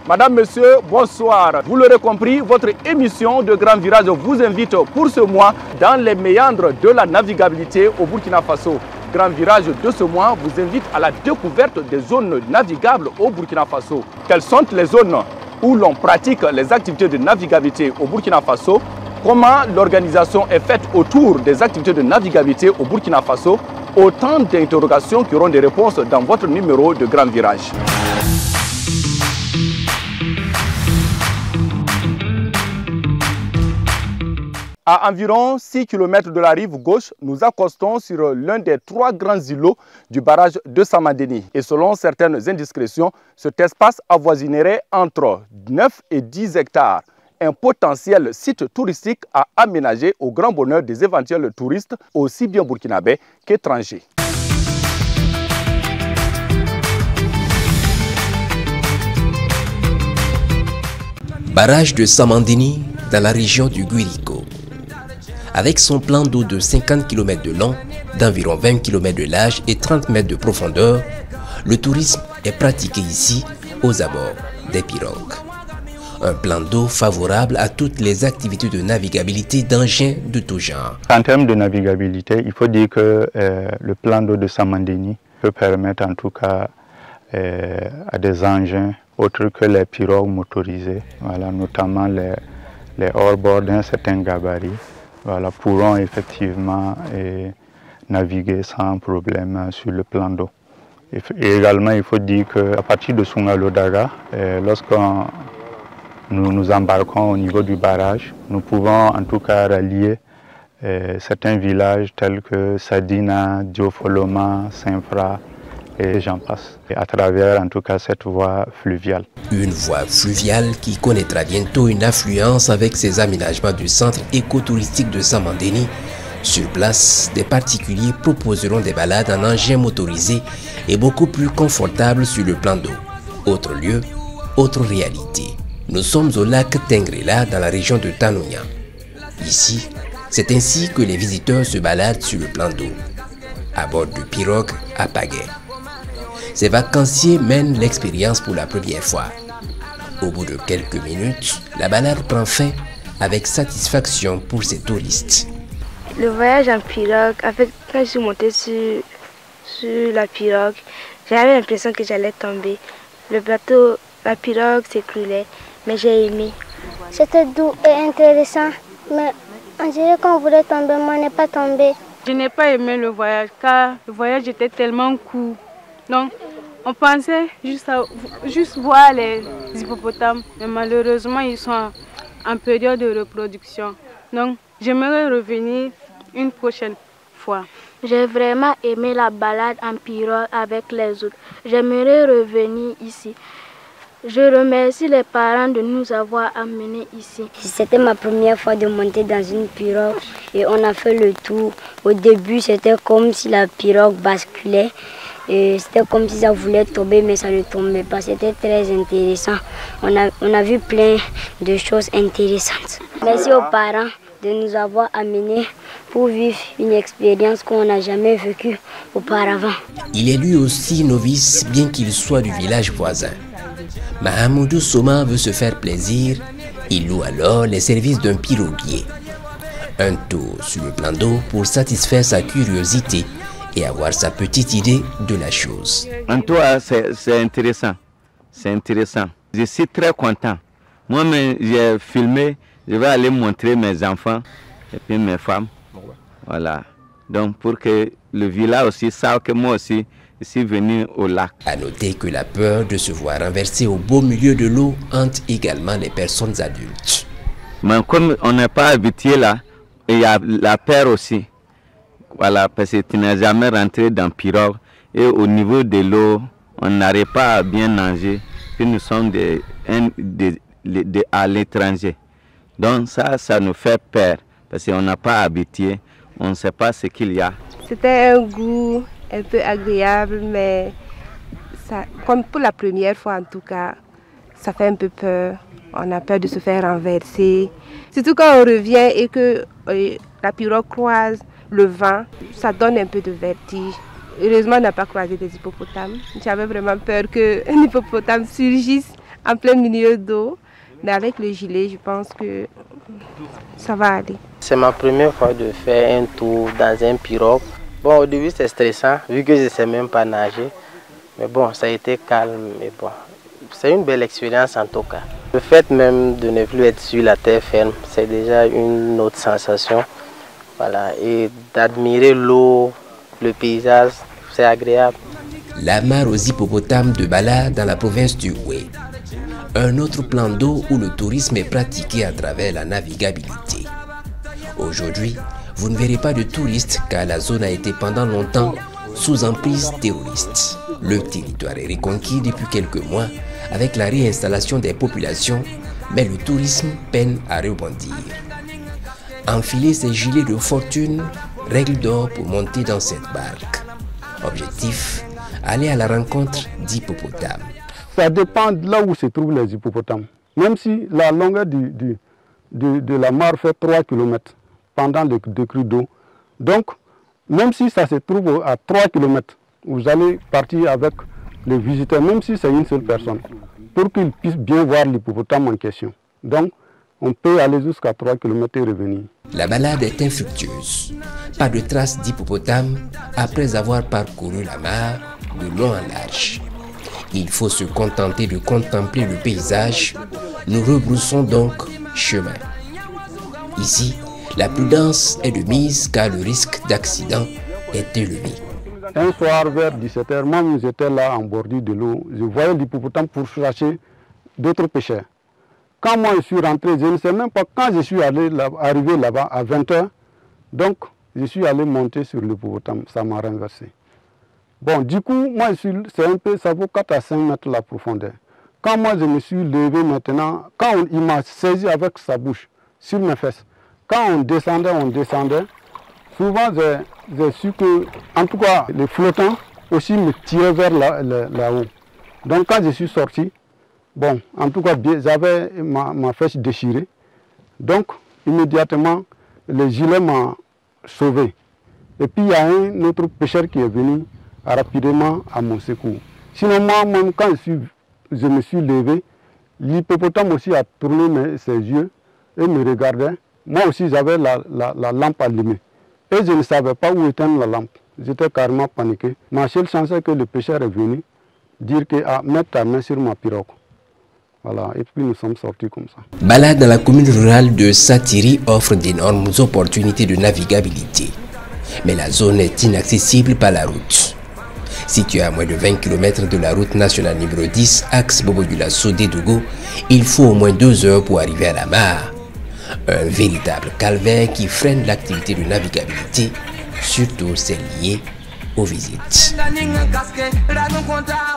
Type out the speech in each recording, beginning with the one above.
Madame, Monsieur, bonsoir. Vous l'aurez compris, votre émission de Grand Virage vous invite pour ce mois dans les méandres de la navigabilité au Burkina Faso. Grand Virage de ce mois vous invite à la découverte des zones navigables au Burkina Faso. Quelles sont les zones où l'on pratique les activités de navigabilité au Burkina Faso? Comment l'organisation est faite autour des activités de navigabilité au Burkina Faso? Autant d'interrogations qui auront des réponses dans votre numéro de Grand Virage. À environ 6 km de la rive gauche, nous accostons sur l'un des 3 grands îlots du barrage de Samadeni. Et selon certaines indiscrétions, cet espace avoisinerait entre 9 et 10 hectares. Un potentiel site touristique à aménager au grand bonheur des éventuels touristes, aussi bien burkinabés qu'étrangers. Barrage de Samadeni dans la région du Guirico. Avec son plan d'eau de 50 km de long, d'environ 20 km de large et 30 mètres de profondeur, le tourisme est pratiqué ici aux abords des pirogues. Un plan d'eau favorable à toutes les activités de navigabilité d'engins de tout genre. En termes de navigabilité, il faut dire que le plan d'eau de Samadeni peut permettre en tout cas à des engins autres que les pirogues motorisées, voilà, notamment les hors-bord d'un certain gabarit, voilà, pourront effectivement naviguer sans problème sur le plan d'eau. Et également, il faut dire qu'à partir de Sungalo-Daga, lorsque nous embarquons au niveau du barrage, nous pouvons en tout cas rallier certains villages tels que Sadina, Diofoloma, Saint-Fra, et j'en passe, à travers en tout cas cette voie fluviale. Une voie fluviale qui connaîtra bientôt une affluence avec ses aménagements du centre écotouristique de Samadeni. Sur place, des particuliers proposeront des balades en engins motorisés et beaucoup plus confortables sur le plan d'eau. Autre lieu, autre réalité. Nous sommes au lac Tengrela dans la région de Tanonia. Ici, c'est ainsi que les visiteurs se baladent sur le plan d'eau, à bord de pirogues à pagaie. Ces vacanciers mènent l'expérience pour la première fois. Au bout de quelques minutes, la balade prend fin avec satisfaction pour ces touristes. Le voyage en pirogue, quand je suis montée sur la pirogue, j'avais l'impression que j'allais tomber. Le bateau, la pirogue s'écroulait, mais j'ai aimé. C'était doux et intéressant, mais on dirait qu'on voulait tomber, mais on n'est pas tombé. Je n'ai pas aimé le voyage car le voyage était tellement court. Donc, on pensait juste voir les hippopotames, mais malheureusement, ils sont en période de reproduction. Donc, j'aimerais revenir une prochaine fois. J'ai vraiment aimé la balade en pirogue avec les autres. J'aimerais revenir ici. Je remercie les parents de nous avoir amenés ici. C'était ma première fois de monter dans une pirogue et on a fait le tour. Au début, c'était comme si la pirogue basculait. C'était comme si ça voulait tomber, mais ça ne tombait pas. C'était très intéressant. On a vu plein de choses intéressantes. Merci aux parents de nous avoir amenés pour vivre une expérience qu'on n'a jamais vécue auparavant. Il est lui aussi novice, bien qu'il soit du village voisin. Mahamoudou Soma veut se faire plaisir. Il loue alors les services d'un piroguier. Un tour sur le plan d'eau pour satisfaire sa curiosité et avoir sa petite idée de la chose. En tout cas, c'est intéressant. C'est intéressant. Je suis très content. Moi-même, j'ai filmé. Je vais aller montrer mes enfants et puis mes femmes. Voilà. Donc, pour que le village aussi sache que moi aussi, je suis venu au lac. À noter que la peur de se voir renversé au beau milieu de l'eau hante également les personnes adultes. Mais comme on n'est pas habitué là, il y a la peur aussi. Voilà, parce que tu n'es jamais rentré dans pirogue et au niveau de l'eau, on n'arrive pas à bien nager. Puis nous sommes à l'étranger. Donc ça nous fait peur parce qu'on n'a pas habitué, on ne sait pas ce qu'il y a. C'était un goût un peu agréable, mais ça, comme pour la première fois en tout cas, ça fait un peu peur. On a peur de se faire renverser. Surtout quand on revient et que la pirogue croise le vent, ça donne un peu de vertige. Heureusement, on n'a pas croisé des hippopotames. J'avais vraiment peur qu'un hippopotame surgisse en plein milieu d'eau. Mais avec le gilet, je pense que ça va aller. C'est ma première fois de faire un tour dans un pirogue. Bon, au début, c'est stressant, vu que je ne sais même pas nager. Mais bon, ça a été calme. Mais bon, c'est une belle expérience en tout cas. Le fait même de ne plus être sur la terre ferme, c'est déjà une autre sensation. Voilà, et d'admirer l'eau, le paysage, c'est agréable. La mare aux hippopotames de Bala dans la province du Houé. Un autre plan d'eau où le tourisme est pratiqué à travers la navigabilité. Aujourd'hui, vous ne verrez pas de touristes car la zone a été pendant longtemps sous emprise terroriste. Le territoire est reconquis depuis quelques mois avec la réinstallation des populations, mais le tourisme peine à rebondir. Enfiler ses gilets de fortune, règle d'or pour monter dans cette barque. Objectif, aller à la rencontre d'hippopotames. Ça dépend de là où se trouvent les hippopotames. Même si la longueur de la mare fait 3 km pendant le décrue d'eau. Donc, même si ça se trouve à 3 km, vous allez partir avec les visiteurs, même si c'est une seule personne, pour qu'ils puissent bien voir l'hippopotame en question. Donc, on peut aller jusqu'à 3 km et revenir. La balade est infructueuse. Pas de traces d'hippopotame après avoir parcouru la mare de long en large. Il faut se contenter de contempler le paysage. Nous rebroussons donc chemin. Ici, la prudence est de mise car le risque d'accident est élevé. Un soir vers 17h, moi j'étais là en bordure de l'eau. Je voyais l'hippopotame pour chercher d'autres pêcheurs. Quand moi je suis rentré, je ne sais même pas quand je suis arrivé là-bas à 20h. Donc je suis allé monter sur l'hippopotame, ça m'a renversé. Bon, du coup, moi, c'est un peu, ça vaut 4 à 5 mètres la profondeur. Quand moi, je me suis levé maintenant, quand il m'a saisi avec sa bouche sur mes fesses, quand on descendait, souvent, j'ai su que, en tout cas, les flottants aussi me tiraient vers là-haut. Donc, quand je suis sorti, bon, en tout cas, j'avais ma fesse déchirée. Donc, immédiatement, le gilet m'a sauvé. Et puis, il y a un autre pêcheur qui est venu rapidement à mon secours. Sinon, moi, même quand je me suis levé, l'hippopotame aussi a tourné ses yeux et me regardait. Moi aussi, j'avais la lampe allumée. Et je ne savais pas où éteindre la lampe. J'étais carrément paniqué. Ma seule chance, c'est que le pêcheur est venu dire que mets ta main sur ma pirogue. Voilà, et puis nous sommes sortis comme ça. Balade dans la commune rurale de Satiri offre d'énormes opportunités de navigabilité. Mais la zone est inaccessible par la route. Située à moins de 20 km de la route nationale numéro 10, axe Bobo-Dioulasso-Dédougou, il faut au moins 2 heures pour arriver à la mare. Un véritable calvaire qui freine l'activité de navigabilité, surtout celle liée aux visites.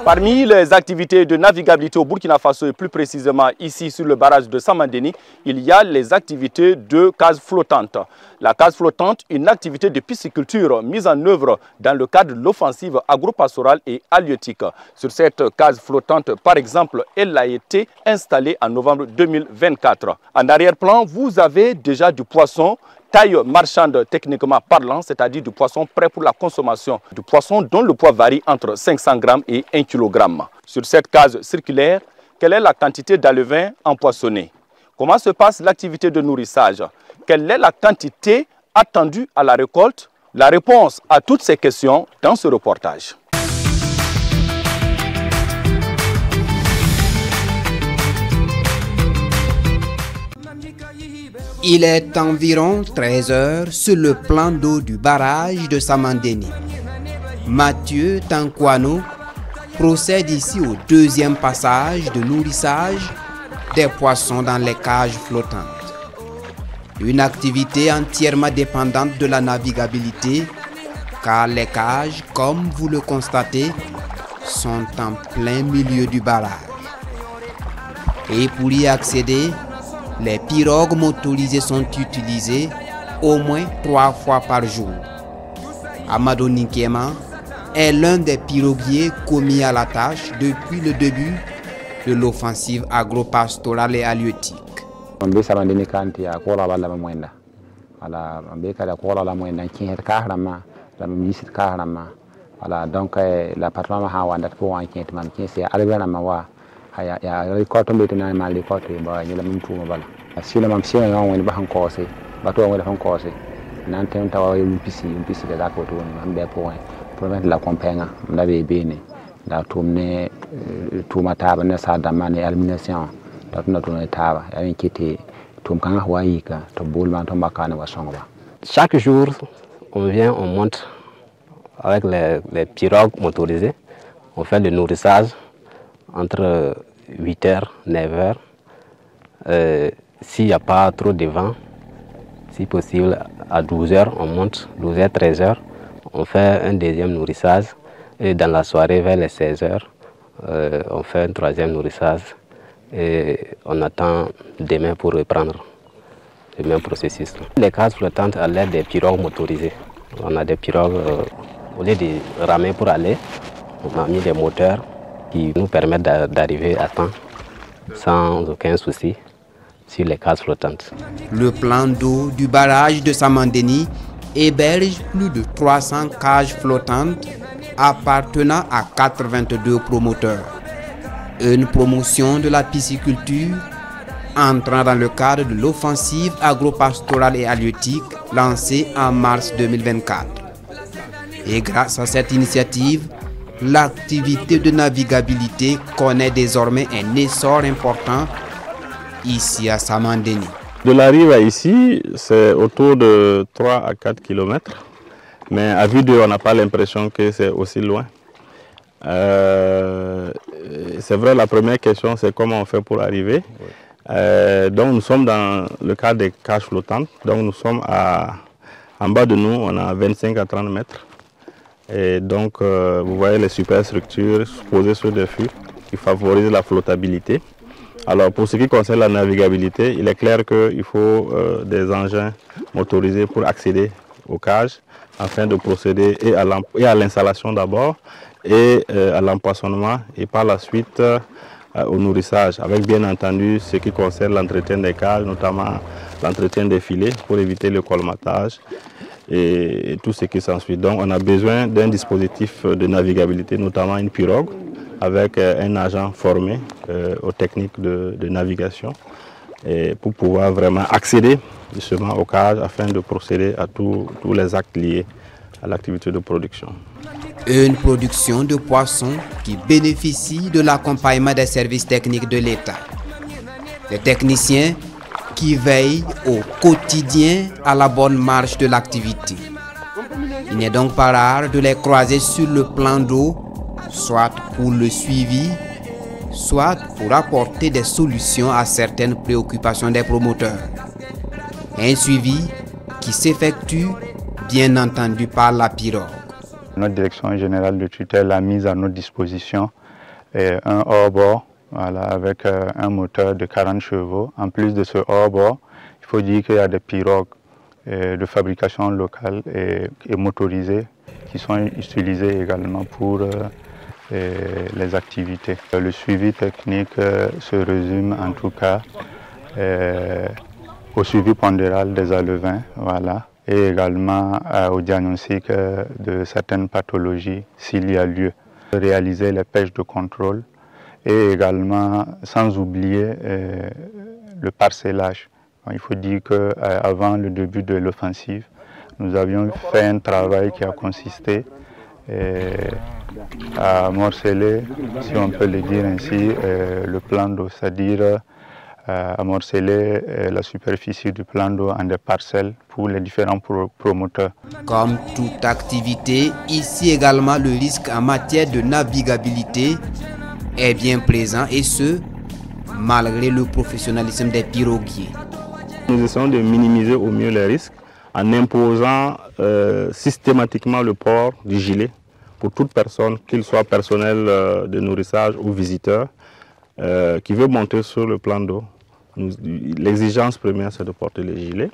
Parmi les activités de navigabilité au Burkina Faso et plus précisément ici sur le barrage de Samandéni, il y a les activités de case flottante. La case flottante, une activité de pisciculture mise en œuvre dans le cadre de l'offensive agro-pastorale et halieutique. Sur cette case flottante, par exemple, elle a été installée en novembre 2024. En arrière-plan, vous avez déjà du poisson, taille marchande techniquement parlant, c'est-à-dire du poisson prêt pour la consommation, du poisson dont le poids varie entre 500 grammes et 1 kg. Sur cette case circulaire, quelle est la quantité d'alevin empoisonné? Comment se passe l'activité de nourrissage? Quelle est la quantité attendue à la récolte? La réponse à toutes ces questions dans ce reportage. Il est environ 13 heures sur le plan d'eau du barrage de Samandéni. Mathieu Tankwano procède ici au deuxième passage de nourrissage des poissons dans les cages flottantes. Une activité entièrement dépendante de la navigabilité, car les cages, comme vous le constatez, sont en plein milieu du barrage. Et pour y accéder, les pirogues motorisées sont utilisées au moins 3 fois par jour. Amadou Ninkema est l'un des piroguiers commis à la tâche depuis le début de l'offensive agro-pastorale et halieutique. Voilà, donc la patronne a wandat pour un quinte man qui c'est arrivé à mawa ya récolte maintenant mal récolte ba ni la même tout bala si le même si on va en cause ba to on va en cause nanten tawa un pisi de la côte on be pour mettre la compagnie on be bene da tourner tout mataba ne sa damane elimination da tuna tourner taba ya inquiété tout kan hawaïka to bolman to makana wa songba. Chaque jour on vient, on monte avec les pirogues motorisées. On fait le nourrissage entre 8h, 9h. S'il n'y a pas trop de vent, si possible à 12h, on monte, 12h, 13h. On fait un deuxième nourrissage. Et dans la soirée, vers les 16h, on fait un troisième nourrissage. Et on attend demain pour reprendre le même processus. Les cases flottantes à l'aide des pirogues motorisées. On a des pirogues, au lieu de ramer pour aller, on a mis des moteurs qui nous permettent d'arriver à temps sans aucun souci sur les cases flottantes. Le plan d'eau du barrage de Samandéni héberge plus de 300 cages flottantes appartenant à 82 promoteurs. Une promotion de la pisciculture entrant dans le cadre de l'offensive agro-pastorale et halieutique lancée en mars 2024. Et grâce à cette initiative, l'activité de navigabilité connaît désormais un essor important ici à Samandéni. De la rive à ici, c'est autour de 3 à 4 km. Mais à vue d'œil, on n'a pas l'impression que c'est aussi loin. C'est vrai, la première question, c'est comment on fait pour arriver. Donc nous sommes dans le cadre des cages flottantes. Donc nous sommes en bas de nous, on a 25 à 30 mètres. Et donc vous voyez les superstructures posées sur des fûts qui favorisent la flottabilité. Alors pour ce qui concerne la navigabilité, il est clair qu'il faut des engins motorisés pour accéder aux cages afin de procéder et à l'installation d'abord et à l'empoisonnement et par la suite au nourrissage, avec bien entendu ce qui concerne l'entretien des cages, notamment l'entretien des filets pour éviter le colmatage et tout ce qui s'ensuit. Donc on a besoin d'un dispositif de navigabilité, notamment une pirogue, avec un agent formé aux techniques de navigation et pour pouvoir vraiment accéder justement aux cages afin de procéder à tous les actes liés à l'activité de production. Une production de poissons qui bénéficie de l'accompagnement des services techniques de l'État. Les techniciens qui veillent au quotidien à la bonne marche de l'activité. Il n'est donc pas rare de les croiser sur le plan d'eau, soit pour le suivi, soit pour apporter des solutions à certaines préoccupations des promoteurs. Un suivi qui s'effectue bien entendu par la pirogue. Notre direction générale de tutelle a mis à notre disposition un hors-bord avec un moteur de 40 chevaux. En plus de ce hors-bord, il faut dire qu'il y a des pirogues de fabrication locale et motorisées qui sont utilisées également pour les activités. Le suivi technique se résume en tout cas au suivi pondéral des alevins, voilà, et également au diagnostic de certaines pathologies s'il y a lieu. Réaliser les pêches de contrôle et également, sans oublier, le parcellage. Il faut dire qu'avant le début de l'offensive, nous avions fait un travail qui a consisté à morceler, si on peut le dire ainsi, le plan d'eau, c'est-à-dire à morceler la superficie du plan d'eau en des parcelles pour les différents promoteurs. Comme toute activité, ici également le risque en matière de navigabilité est bien présent et ce, malgré le professionnalisme des piroguiers. Nous essayons de minimiser au mieux les risques en imposant systématiquement le port du gilet pour toute personne, qu'il soit personnel de nourrissage ou visiteur, qui veut monter sur le plan d'eau l'exigence première, c'est de porter les gilets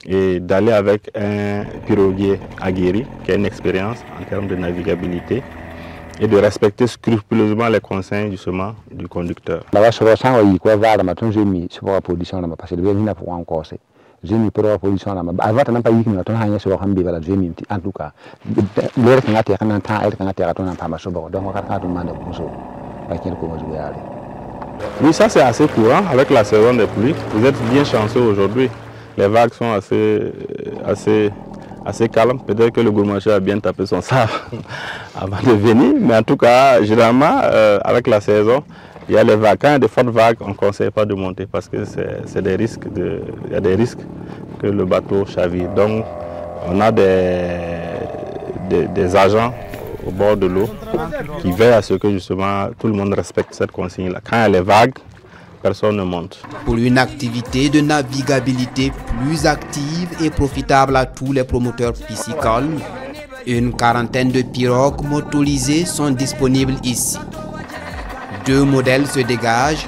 et d'aller avec un piroguier aguerri qui a une expérience en termes de navigabilité et de respecter scrupuleusement les conseils justement du conducteur. J'ai mis pour la position là, avant de pas y aller, on a rien sur un bébé là, j'ai mis en tout cas. L'heure qu'on a terre, on a temps, elle qu'on a terre, on a pas mal de donc on a demandé pour ça. Pas qu'il faut jouer aller. Oui, ça c'est assez courant avec la saison des pluies. Vous êtes bien chanceux aujourd'hui. Les vagues sont assez calmes. Peut-être que le gourmanger a bien tapé son sable avant de venir, mais en tout cas, généralement, avec la saison, il y a les vagues. Quand il y a de fortes vagues, on ne conseille pas de monter parce que c'est des risques il y a des risques que le bateau chavire. Donc, on a des agents au bord de l'eau qui veillent à ce que justement tout le monde respecte cette consigne-là. Quand il y a les vagues, personne ne monte. Pour une activité de navigabilité plus active et profitable à tous les promoteurs piscicoles, une quarantaine de pirogues motorisées sont disponibles ici. 2 modèles se dégagent,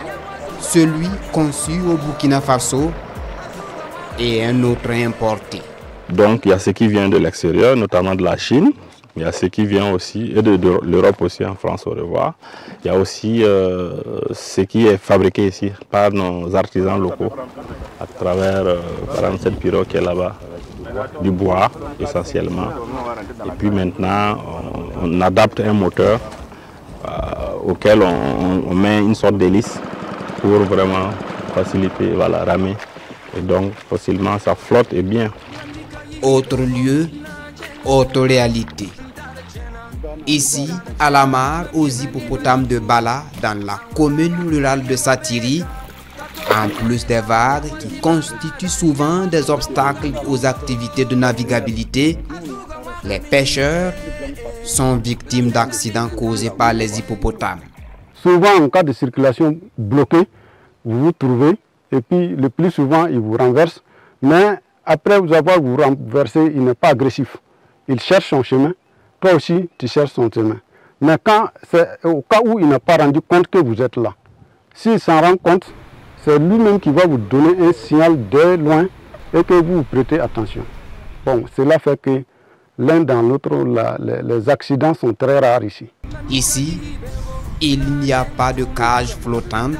celui conçu au Burkina Faso et un autre importé. Donc il y a ce qui vient de l'extérieur, notamment de la Chine. Il y a ce qui vient aussi, et de l'Europe aussi, en France au revoir. Il y a aussi ce qui est fabriqué ici par nos artisans locaux, à travers, par exemple, cette pirogue qui est là-bas, du bois essentiellement. Et puis maintenant, on adapte un moteur auquel on met une sorte d'hélice pour vraiment faciliter, voilà, ramer. Et donc, facilement, ça flotte et bien. Autre lieu, autre réalité. Ici, à la mare, aux hippopotames de Bala, dans la commune rurale de Satiri, en plus des vagues qui constituent souvent des obstacles aux activités de navigabilité, les pêcheurs sont victimes d'accidents causés par les hippopotames. Souvent, en cas de circulation bloquée, vous vous trouvez, et puis le plus souvent, il vous renverse. Mais après vous avoir renversé, il n'est pas agressif. Il cherche son chemin. Toi aussi, tu cherches son chemin. Mais quand c'est au cas où il n'a pas rendu compte que vous êtes là, s'il s'en rend compte, c'est lui-même qui va vous donner un signal de loin et que vous vous prêtez attention. Bon, cela fait que l'un dans l'autre, les accidents sont très rares ici. Ici, il n'y a pas de cage flottante,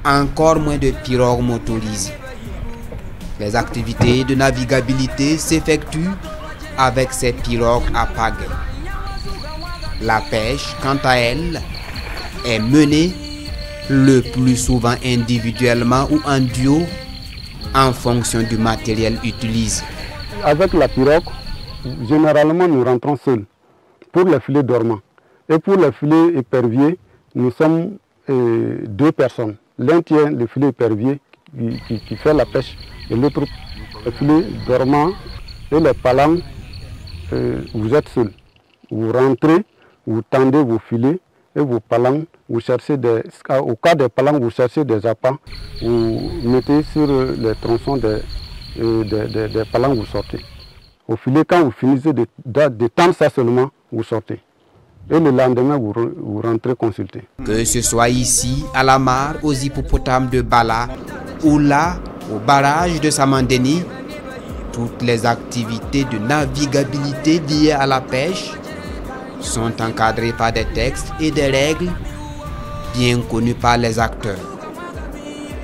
encore moins de pirogues motorisées. Les activités de navigabilité s'effectuent avec ces pirogues à pagaie. La pêche, quant à elle, est menée le plus souvent individuellement ou en duo en fonction du matériel utilisé. Avec la pirogue, généralement nous rentrons seuls pour les filets dormants. Et pour les filets éperviers, nous sommes 2 personnes. L'un tient le filet épervier qui fait la pêche et l'autre le filet dormant et les palanques. Vous êtes seul. Vous rentrez, vous tendez vos filets et vos palanques, vous cherchez au cas des palanques, vous cherchez des appâts, vous mettez sur les tronçons des palanques, vous sortez. Au filet, quand vous finissez de tendre ça seulement, vous sortez. Et le lendemain, vous rentrez consulter. Que ce soit ici, à la mare, aux hippopotames de Bala, ou là, au barrage de Samandéni, toutes les activités de navigabilité liées à la pêche sont encadrées par des textes et des règles bien connus par les acteurs.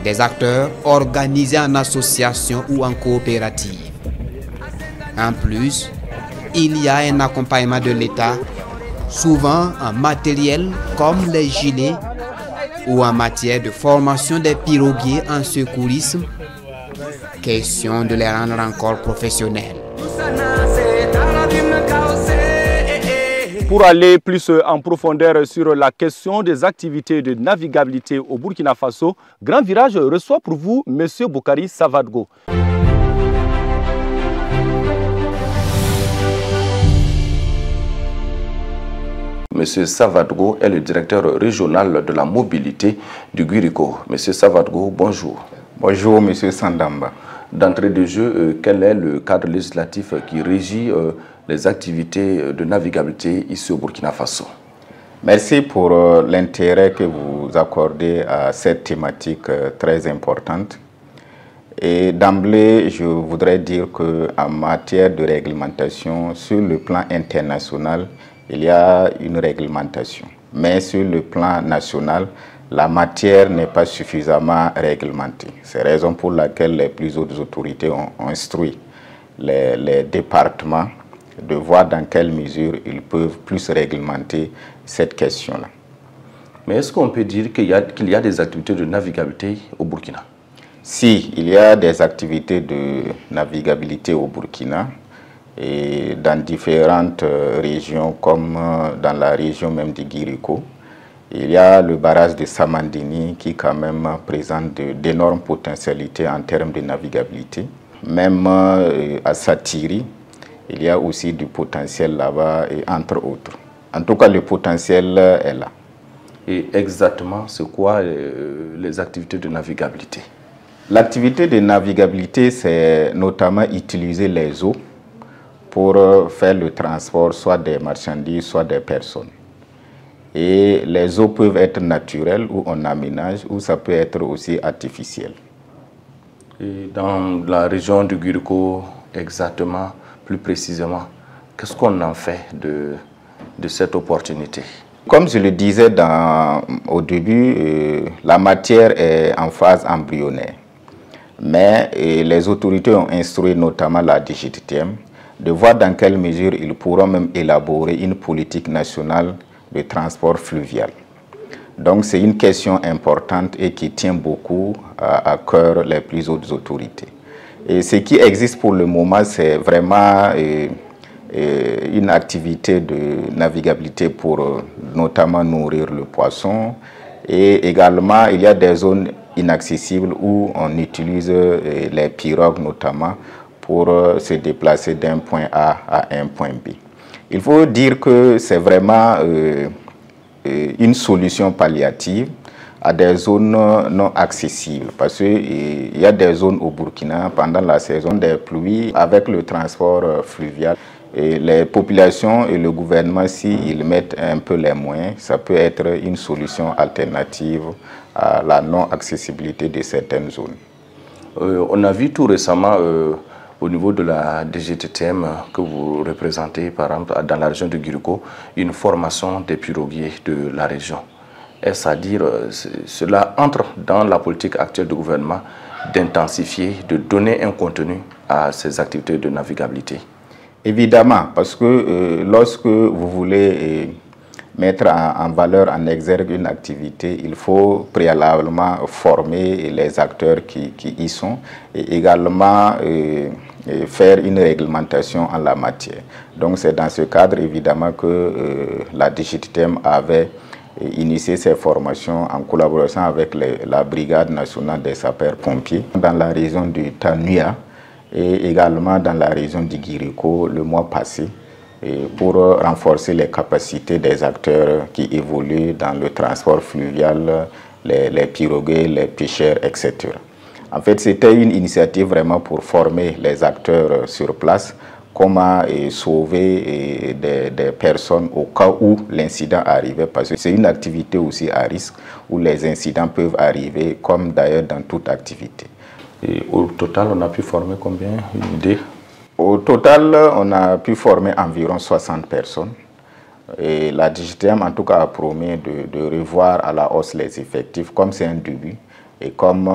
Des acteurs organisés en association ou en coopérative. En plus, il y a un accompagnement de l'État, souvent en matériel comme les gilets ou en matière de formation des piroguiers en secourisme. Question de les rendre encore professionnels. Pour aller plus en profondeur sur la question des activités de navigabilité au Burkina Faso, Grand Virage reçoit pour vous M. Boukari Savadgo. Monsieur Savadgo est le directeur régional de la mobilité du Guirico. Monsieur Savadgo, bonjour. Bonjour, Monsieur Sandamba. D'entrée de jeu, quel est le cadre législatif qui régit les activités de navigabilité ici au Burkina Faso? Merci pour l'intérêt que vous accordez à cette thématique très importante. Et d'emblée, je voudrais dire qu'en matière de réglementation, sur le plan international, il y a une réglementation. Mais sur le plan national, la matière n'est pas suffisamment réglementée. C'est la raison pour laquelle les plus hautes autorités ont instruit les départements de voir dans quelle mesure ils peuvent plus réglementer cette question-là. Mais est-ce qu'on peut dire qu'il y a des activités de navigabilité au Burkina? Si, il y a des activités de navigabilité au Burkina et dans différentes régions comme dans la région même de Guiriko. Il y a le barrage de Samandini qui quand même présente d'énormes potentialités en termes de navigabilité. Même à Satiri, il y a aussi du potentiel là-bas et entre autres. En tout cas, le potentiel est là. Et exactement, c'est quoi les activités de navigabilité? L'activité de navigabilité, c'est notamment utiliser les eaux pour faire le transport soit des marchandises, soit des personnes. Et les eaux peuvent être naturelles ou on aménage, ou ça peut être aussi artificiel. Et dans la région de Guiriko, exactement, plus précisément, qu'est-ce qu'on en fait de cette opportunité? Comme je le disais au début, la matière est en phase embryonnaire. Mais les autorités ont instruit notamment la DGTM de voir dans quelle mesure ils pourront même élaborer une politique nationale de transport fluvial. Donc c'est une question importante et qui tient beaucoup à cœur les plus hautes autorités. Et ce qui existe pour le moment, c'est vraiment une activité de navigabilité pour notamment nourrir le poisson. Et également, il y a des zones inaccessibles où on utilise les pirogues notamment pour se déplacer d'un point A à un point B. Il faut dire que c'est vraiment une solution palliative à des zones non accessibles. Parce qu'il y a des zones au Burkina pendant la saison des pluies avec le transport fluvial. Et les populations et le gouvernement, s'ils mettent un peu les moyens, ça peut être une solution alternative à la non-accessibilité de certaines zones. On a vu tout récemment au niveau de la DGTM que vous représentez, par exemple, dans la région de Guiriko, une formation des piroguiers de la région. Est-ce à dire, cela entre dans la politique actuelle du gouvernement d'intensifier, de donner un contenu à ces activités de navigabilité? Évidemment, parce que lorsque vous voulez mettre en valeur, en exergue une activité, il faut préalablement former les acteurs qui y sont et également faire une réglementation en la matière. Donc c'est dans ce cadre évidemment que la DGTM avait initié ces formations en collaboration avec la Brigade nationale des sapeurs-pompiers dans la région du Tanuya et également dans la région du Guiriko le mois passé pour renforcer les capacités des acteurs qui évoluent dans le transport fluvial, les pirogues, les pêcheurs, etc. En fait, c'était une initiative vraiment pour former les acteurs sur place, comment sauver des personnes au cas où l'incident arrivait, parce que c'est une activité aussi à risque où les incidents peuvent arriver, comme d'ailleurs dans toute activité. Et au total, on a pu former combien? Une idée? Au total, on a pu former environ 60 personnes. Et la DGTM, en tout cas, a promis de revoir à la hausse les effectifs, comme c'est un début. Et comme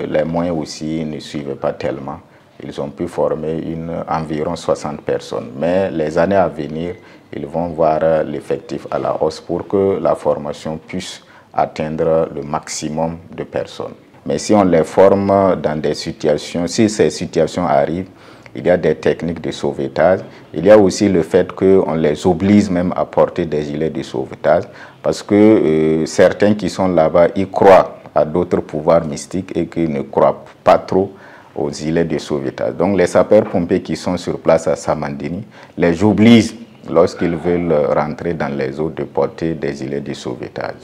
les moyens aussi ne suivent pas tellement, ils ont pu former environ 60 personnes. Mais les années à venir, ils vont voir l'effectif à la hausse pour que la formation puisse atteindre le maximum de personnes. Mais si on les forme dans des situations, si ces situations arrivent, il y a des techniques de sauvetage. Il y a aussi le fait qu'on les oblige même à porter des gilets de sauvetage parce que certains qui sont là-bas, ils croient à d'autres pouvoirs mystiques et qui ne croient pas trop aux gilets de sauvetage. Donc les sapeurs-pompiers qui sont sur place à Samandini les obligent, lorsqu'ils veulent rentrer dans les eaux, de porter des gilets de sauvetage.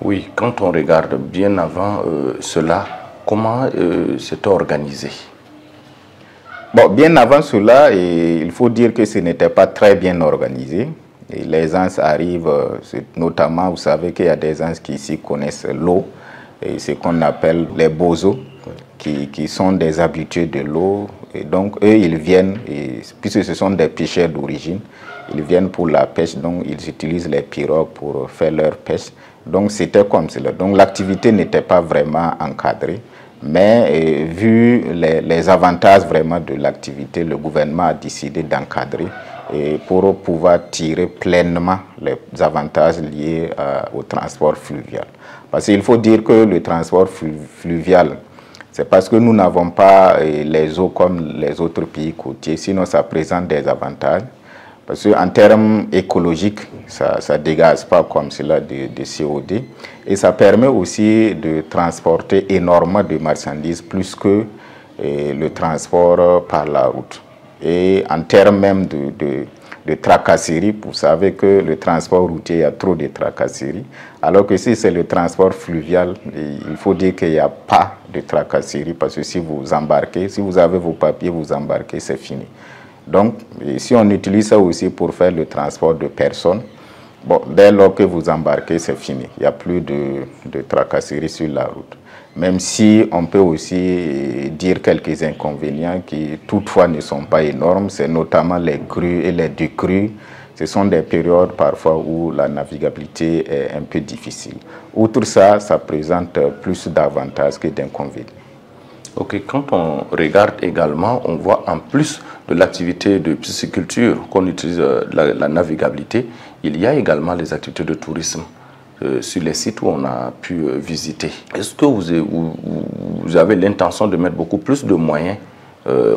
Oui, quand on regarde bien avant cela, comment c'était organisé? Bon, bien avant cela, il faut dire que ce n'était pas très bien organisé. Et les gens arrivent, notamment, vous savez qu'il y a des gens qui ici connaissent l'eau, et ce qu'on appelle les bozos, qui sont des habitués de l'eau. Et donc, eux, ils viennent, puisque ce sont des pêcheurs d'origine, ils viennent pour la pêche, donc ils utilisent les pirogues pour faire leur pêche. Donc, c'était comme cela. Donc, l'activité n'était pas vraiment encadrée. Mais vu les avantages vraiment de l'activité, le gouvernement a décidé d'encadrer pour pouvoir tirer pleinement les avantages liés au transport fluvial. Parce qu'il faut dire que le transport fluvial, c'est parce que nous n'avons pas les eaux comme les autres pays côtiers, sinon ça présente des avantages. Parce qu'en termes écologiques, ça ne dégage pas comme cela de CO2. Et ça permet aussi de transporter énormément de marchandises, plus que le transport par la route. Et en termes même de tracasserie, vous savez que le transport routier, il y a trop de tracasserie. Alors que si c'est le transport fluvial, il faut dire qu'il n'y a pas de tracasserie. Parce que si vous embarquez, si vous avez vos papiers, vous embarquez, c'est fini. Donc, si on utilise ça aussi pour faire le transport de personnes, bon, dès lors que vous embarquez, c'est fini. Il n'y a plus de tracasserie sur la route. Même si on peut aussi dire quelques inconvénients qui toutefois ne sont pas énormes, c'est notamment les crues et les décrues. Ce sont des périodes parfois où la navigabilité est un peu difficile. Outre ça, ça présente plus d'avantages que d'inconvénients. Ok, quand on regarde également, on voit en plus de l'activité de pisciculture qu'on utilise la navigabilité, il y a également les activités de tourisme sur les sites où on a pu visiter. Est-ce que vous avez l'intention de mettre beaucoup plus de moyens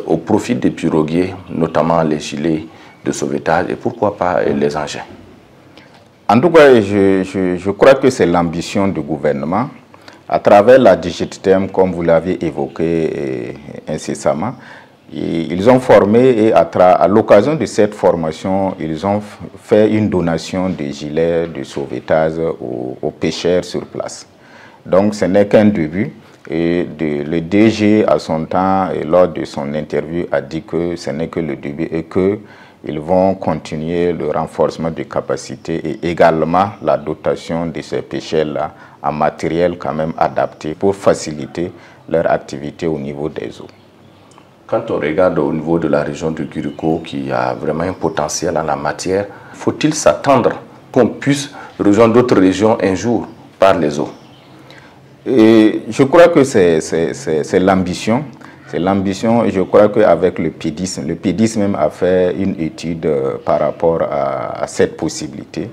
au profit des piroguiers, notamment les gilets de sauvetage et pourquoi pas les engins? En tout cas, je crois que c'est l'ambition du gouvernement. À travers la DigitTM, comme vous l'avez évoqué incessamment, ils ont formé et à l'occasion de cette formation, ils ont fait une donation de gilets de sauvetage aux pêcheurs sur place. Donc ce n'est qu'un début. Et le DG, à son temps, et lors de son interview, a dit que ce n'est que le début et qu'ils vont continuer le renforcement de capacités et également la dotation de ces pêcheurs-là en matériel quand même adapté pour faciliter leur activité au niveau des eaux. Quand on regarde au niveau de la région de Guriko, qui a vraiment un potentiel en la matière, faut-il s'attendre qu'on puisse rejoindre d'autres régions un jour par les eaux? Et je crois que c'est l'ambition. C'est l'ambition et je crois qu'avec le PIDIS même a fait une étude par rapport à cette possibilité.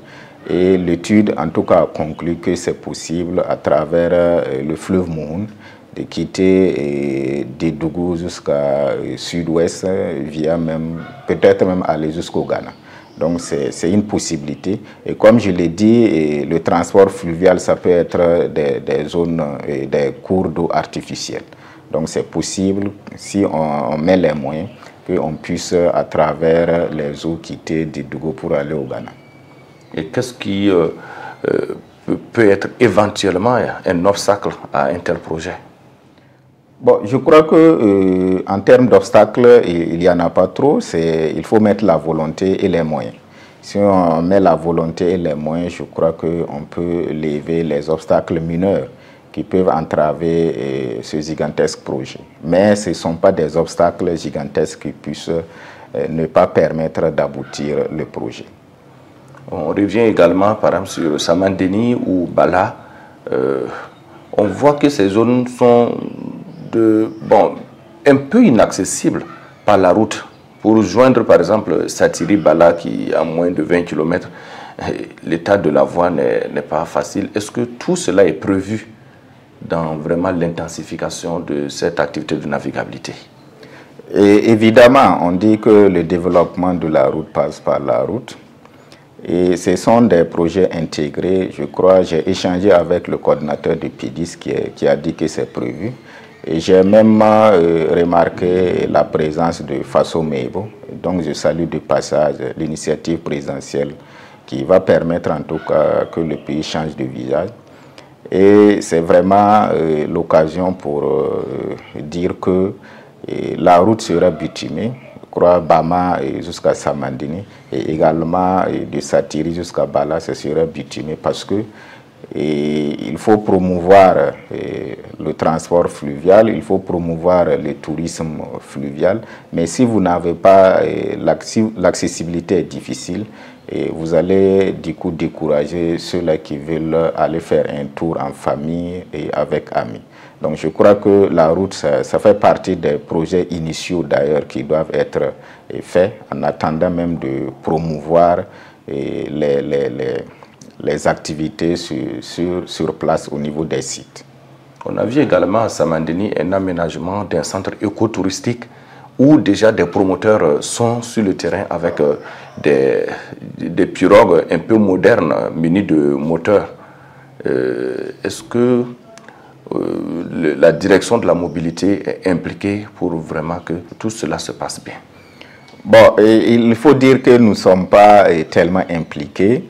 Et l'étude, en tout cas, a conclu que c'est possible à travers le fleuve Mohun de quitter Dédougou jusqu'à sud-ouest, via même, peut-être même aller jusqu'au Ghana. Donc c'est une possibilité. Et comme je l'ai dit, le transport fluvial, ça peut être des zones, des cours d'eau artificiels. Donc c'est possible, si on met les moyens, qu'on puisse à travers les eaux quitter Dédougou pour aller au Ghana. Et qu'est-ce qui peut être éventuellement un obstacle à un tel projet? Bon, je crois que en termes d'obstacles, il n'y en a pas trop. Il faut mettre la volonté et les moyens. Si on met la volonté et les moyens, je crois qu'on peut lever les obstacles mineurs qui peuvent entraver ce gigantesque projet. Mais ce ne sont pas des obstacles gigantesques qui puissent ne pas permettre d'aboutir le projet. On revient également, par exemple, sur Samandéni ou Bala. On voit que ces zones sont un peu inaccessibles par la route. Pour joindre, par exemple, Satiri-Bala, qui est à moins de 20 km, l'état de la voie n'est pas facile. Est-ce que tout cela est prévu dans vraiment l'intensification de cette activité de navigabilité? Et évidemment, on dit que le développement de la route passe par la route. Et ce sont des projets intégrés. Je crois, j'ai échangé avec le coordinateur du PIDIS qui a dit que c'est prévu. Et j'ai même remarqué la présence de Faso Meibo. Donc je salue de passage l'initiative présidentielle qui va permettre en tout cas que le pays change de visage. Et c'est vraiment l'occasion pour dire que la route sera bitumée. crois, Bama jusqu'à Samandini, et également de Satiri jusqu'à Bala, ce serait bitumé parce que il faut promouvoir le transport fluvial, il faut promouvoir le tourisme fluvial, mais si vous n'avez pas l'accessibilité est difficile, et vous allez du coup décourager ceux-là qui veulent aller faire un tour en famille et avec amis. Donc je crois que la route, ça fait partie des projets initiaux d'ailleurs qui doivent être faits en attendant même de promouvoir les activités sur place au niveau des sites. On a vu également à Samandini un aménagement d'un centre écotouristique où déjà des promoteurs sont sur le terrain avec des pirogues un peu modernes munies de moteurs. Est-ce que la direction de la mobilité est impliquée pour vraiment que tout cela se passe bien? Bon, il faut dire que nous ne sommes pas tellement impliqués.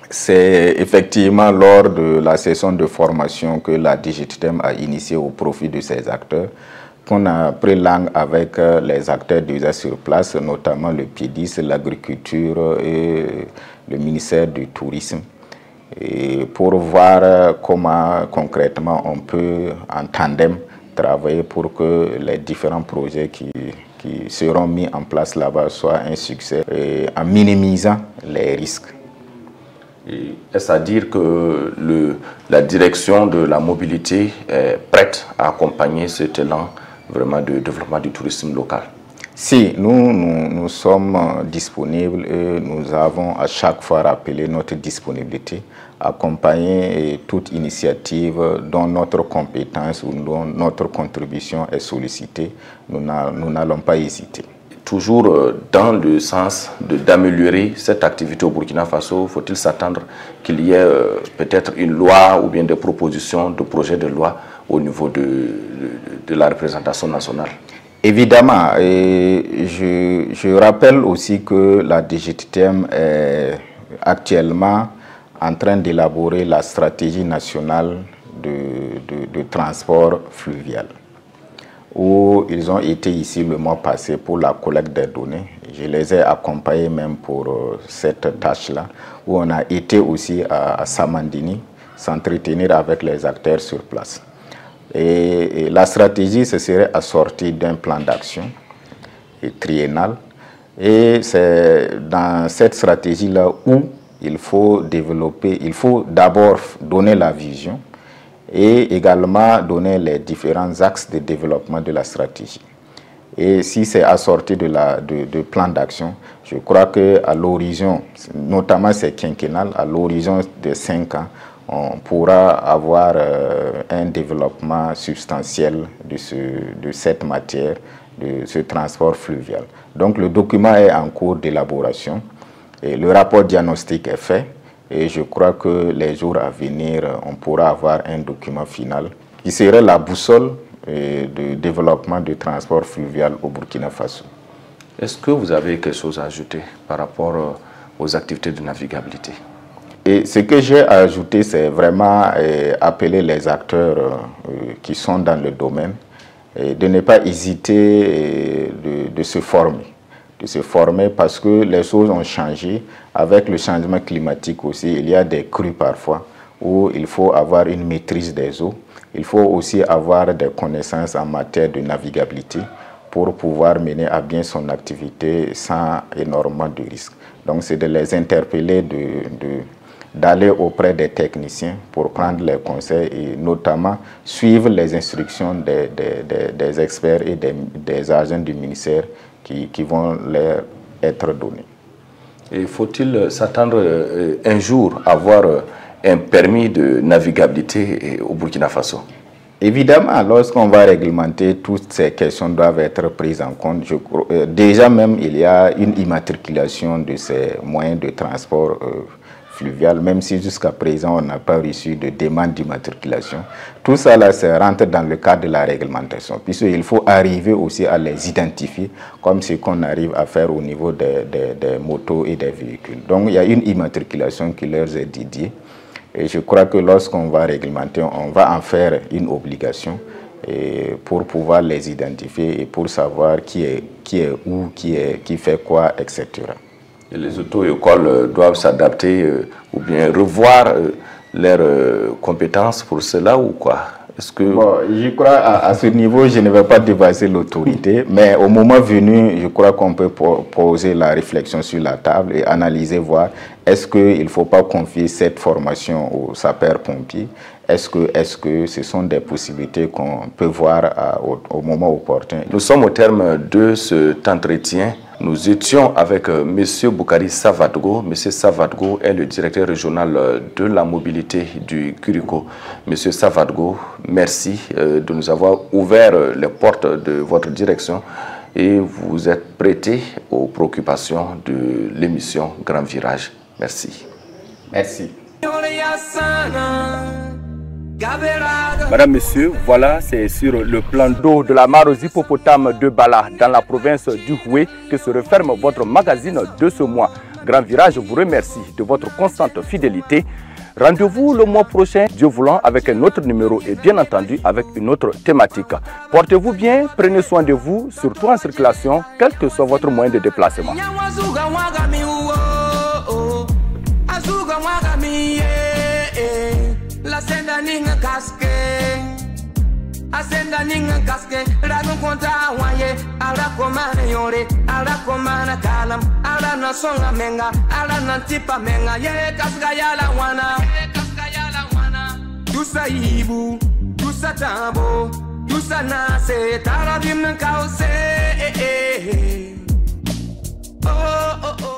C'est effectivement lors de la session de formation que la DGTM a initié au profit de ces acteurs qu'on a pris langue avec les acteurs déjà sur place, notamment le PIDIS, l'agriculture et le ministère du Tourisme, et pour voir comment concrètement on peut en tandem travailler pour que les différents projets qui seront mis en place là-bas soient un succès et en minimisant les risques. Est-ce à dire que la direction de la mobilité est prête à accompagner cet élan vraiment de développement du tourisme local? Si, nous sommes disponibles et nous avons à chaque fois rappelé notre disponibilité, accompagner toute initiative dont notre compétence ou dont notre contribution est sollicitée. Nous n'allons pas hésiter. Toujours dans le sens d'améliorer cette activité au Burkina Faso, faut-il s'attendre qu'il y ait peut-être une loi ou bien des propositions de projets de loi au niveau de la représentation nationale? Évidemment, et je rappelle aussi que la DGTM est actuellement en train d'élaborer la stratégie nationale de transport fluvial, où ils ont été ici le mois passé pour la collecte des données. Je les ai accompagnés même pour cette tâche-là, où on a été aussi à Samandini s'entretenir avec les acteurs sur place. Et la stratégie, ce serait assortie d'un plan d'action triennal. Et c'est dans cette stratégie-là où il faut développer, il faut d'abord donner la vision et également donner les différents axes de développement de la stratégie. Et si c'est assorti de plan d'action, je crois qu'à l'horizon, notamment c'est quinquennal, à l'horizon de 5 ans, on pourra avoir un développement substantiel de cette matière, de ce transport fluvial. Donc le document est en cours d'élaboration et le rapport diagnostic est fait et je crois que les jours à venir, on pourra avoir un document final qui serait la boussole de développement du transport fluvial au Burkina Faso. Est-ce que vous avez quelque chose à ajouter par rapport aux activités de navigabilité? Et ce que j'ai ajouté, c'est vraiment appeler les acteurs qui sont dans le domaine de ne pas hésiter de se former. De se former parce que les choses ont changé. Avec le changement climatique aussi, il y a des crues parfois où il faut avoir une maîtrise des eaux. Il faut aussi avoir des connaissances en matière de navigabilité pour pouvoir mener à bien son activité sans énormément de risques. Donc c'est de les interpeller, d'aller auprès des techniciens pour prendre les conseils et notamment suivre les instructions des experts et des agents du ministère qui vont leur être donnés. Et faut-il s'attendre un jour à avoir un permis de navigabilité au Burkina Faso? Évidemment, lorsqu'on va réglementer, toutes ces questions doivent être prises en compte. Déjà même, il y a une immatriculation de ces moyens de transport fluvial, même si jusqu'à présent on n'a pas reçu de demande d'immatriculation. Tout ça là, ça rentre dans le cadre de la réglementation, puisqu'il faut arriver aussi à les identifier, comme ce qu'on arrive à faire au niveau des motos et des véhicules. Donc il y a une immatriculation qui leur est dédiée. Et je crois que lorsqu'on va réglementer, on va en faire une obligation. et pour pouvoir les identifier et pour savoir qui est où, qui fait quoi, etc. Et les auto-écoles doivent s'adapter ou bien revoir leurs compétences pour cela ou quoi? Bon, je crois à ce niveau, je ne vais pas dépasser l'autorité, mais au moment venu, je crois qu'on peut poser la réflexion sur la table et analyser, voir est-ce qu'il ne faut pas confier cette formation aux sapeurs-pompiers? Est-ce que ce sont des possibilités qu'on peut voir au moment opportun? Nous sommes au terme de cet entretien. Nous étions avec M. Boukari Savadgo. M. Savadgo est le directeur régional de la mobilité du Curicó. M. Savadgo, merci de nous avoir ouvert les portes de votre direction et vous êtes prêté aux préoccupations de l'émission Grand Virage. Merci. Merci. Madame, Monsieur, voilà, c'est sur le plan d'eau de la mare aux hippopotames de Bala, dans la province du Houé, que se referme votre magazine de ce mois. Grand Virage vous remercie de votre constante fidélité. Rendez-vous le mois prochain, Dieu voulant, avec un autre numéro et bien entendu avec une autre thématique. Portez-vous bien, prenez soin de vous, surtout en circulation, quel que soit votre moyen de déplacement. La senda ninga kaske asenda ninga kaske ragun kontra waye ala komana yore ala komana kalam ala na songa menga ala na tipa menga ye kaska yala wana tusa ibu tusa tambo tusa nase tarabim kause oh oh oh